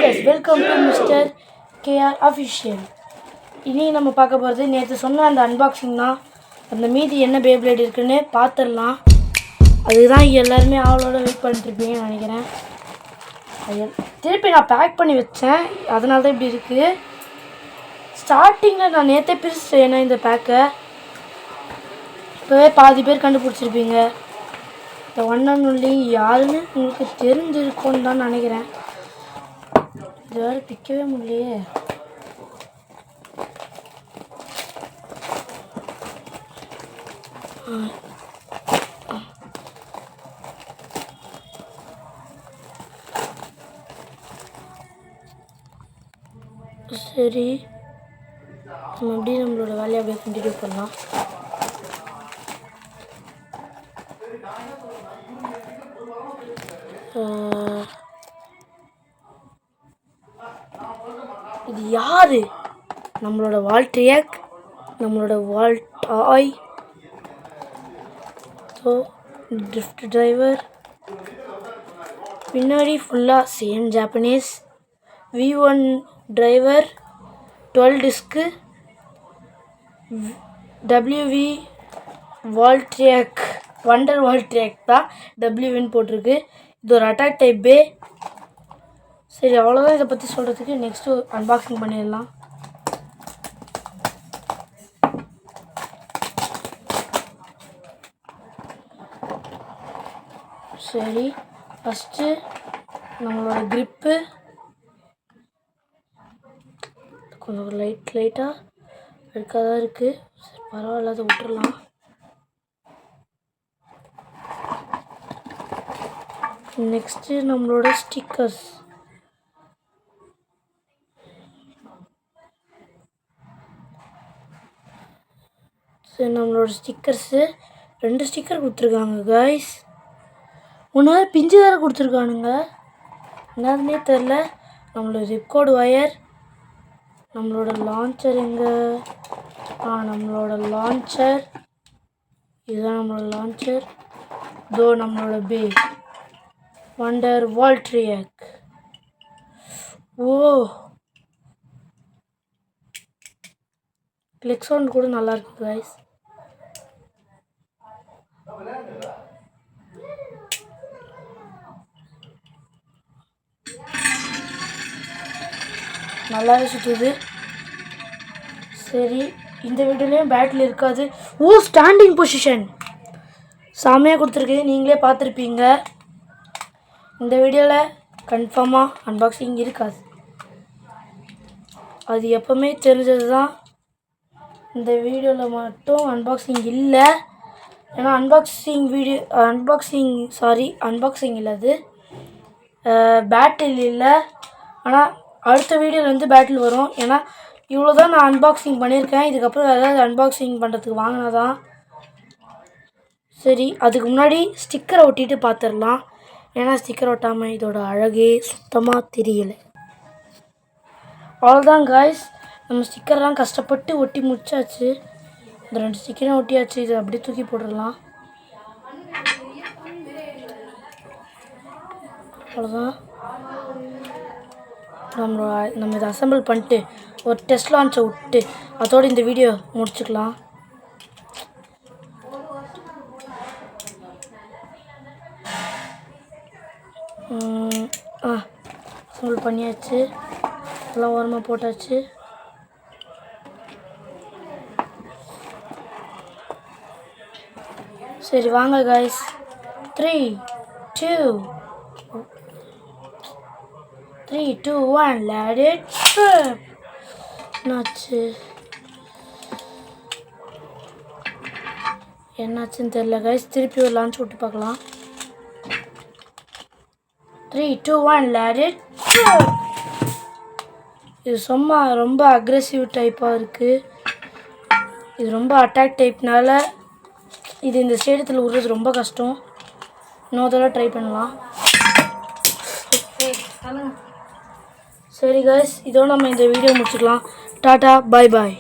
guys, welcome to Mr. KR Official. இனி நம்ம பார்க்க போகிறது நேற்று சொன்ன அந்த அன்பாக்சிங் தான். அந்த மீதி என்ன பேப்ளேட் இருக்குன்னு பார்த்துடலாம். அதுதான் எல்லாருமே அவளோட வெயிட் பண்ணிட்டுருப்பீங்கன்னு நினைக்கிறேன். திருப்பி நான் பேக் பண்ணி வச்சேன், அதனால தான் இப்படி இருக்குது. ஸ்டார்டிங்கில் நான் நேற்றே பிரிச்சிட்டேன் ஏன்னா இந்த பேக்கை. இப்போவே பாதி பேர் கண்டுபிடிச்சிருப்பீங்க. இந்த ஒன் அண்ட் ஒன்லி யாருன்னு உங்களுக்கு தெரிஞ்சிருக்கும்னு தான் நினைக்கிறேன். இது வேறு பிக்கவே முடியலையே. சரி, நம்ம அப்படியே நம்மளோட வேலையை அப்படியே கண்டினியூ பண்ணலாம். இது யாரு? நம்மளோட வால்ட்ரியாக், நம்மளோட வால்டாய், ஸோ ட்ரிஃப்ட் டிரைவர். பின்னாடி ஃபுல்லாக same Japanese. V1 driver 12 disc. WV வால்ட்ரியாக், வண்டர் வால்ட்ரியாக் தான் WVன்னு போட்டிருக்கு. இது ஒரு அட்டாக் டைப் பே. சரி, அவ்வளோதான் இதை பற்றி சொல்கிறதுக்கு. நெக்ஸ்ட்டு அன்பாக்சிங் பண்ணிடலாம். சரி, ஃபஸ்ட்டு நம்மளோட க்ரிப்பு கொஞ்சம் லைட்டாக அழுக்காக தான் இருக்குது. சரி, பரவாயில்ல, அதை விட்டுடலாம். நெக்ஸ்ட்டு நம்மளோட ஸ்டிக்கர்ஸ். சரி, நம்மளோட ஸ்டிக்கர்ஸு 2 ஸ்டிக்கர் கொடுத்துருக்காங்க காய்ஸ். ஒன்று பிஞ்சு வேறு கொடுத்துருக்கானுங்க, என்னதுன்னே தெரில. நம்மளோட ரிப்கோட் ஒயர், நம்மளோட லான்ச்சர் எங்கே? நம்மளோட லான்ச்சர் இதுதான். நம்மளோட லான்ச்சர் இதோ. நம்மளோட பே வண்டர் வால்ட்ரியாக். ஓ, கிளிக் சவுண்ட் கூட நல்லா இருக்கு காய்ஸ். நல்லாவே சுற்றுது. சரி, இந்த வீடியோலையும் பேட்டில் இருக்காது. ஓ, ஸ்டாண்டிங் பொசிஷன் செமையாக கொடுத்துருக்கு, நீங்களே பார்த்துருப்பீங்க. இந்த வீடியோவில் கன்ஃபார்மாக அன்பாக்சிங் இருக்காது, அது எப்போவுமே தெரிஞ்சது தான். இந்த வீடியோவில் மட்டும் அன்பாக்சிங் இல்லை. ஏன்னா அன்பாக்சிங் இல்லை, அது பேட்டில் இல்லை. ஆனால் அடுத்த வீடியோவில் வந்து பேட்டில் வரும். ஏன்னா இவ்வளோ தான் நான் அன்பாக்சிங் பண்ணியிருக்கேன். இதுக்கப்புறம் ஏதாவது அன்பாக்சிங் பண்ணுறதுக்கு வாங்கினா தான். சரி, அதுக்கு முன்னாடி ஸ்டிக்கரை ஒட்டிட்டு பார்த்துடலாம். ஏன்னா ஸ்டிக்கர் ஒட்டாமல் இதோட அழகே சுத்தமாக தெரியலை. அவ்வளோதான் காய்ஸ், நம்ம ஸ்டிக்கர்லாம் கஷ்டப்பட்டு ஒட்டி முடிச்சாச்சு. இந்த 2 ஸ்டிக்கரையும் ஒட்டியாச்சு. இதை அப்படியே தூக்கி போட்டுடலாம். அவ்வளோதான். நம்ம இதை அசம்பிள் பண்ணிட்டு ஒரு டெஸ்ட் லான்ச்சை விட்டு அதோடு இந்த வீடியோ முடிச்சுக்கலாம். அசம்பிள் பண்ணியாச்சு, எல்லாம் ஓரமாக போட்டாச்சு. சரி, வாங்க காய்ஸ். 3, 2, 1 let it trip. என்னாச்சுன்னு தெரியல காய்ஸ். திருப்பி ஒரு லான்ச் விட்டு பார்க்கலாம். 3, 2, 1 let it trip. இது ரொம்ப அக்ரெசிவ் டைப்பாக இருக்குது. இது ரொம்ப அட்டாக் டைப்னால இது இந்த ஸ்டேடியத்தில் விடுறது ரொம்ப கஷ்டம். இன்னொரு தடவை ட்ரை பண்ணலாம். சரி காய்ஸ், இதோட நம்ம இந்த வீடியோ முடிச்சுக்கலாம். டாடா, பாய் பாய்.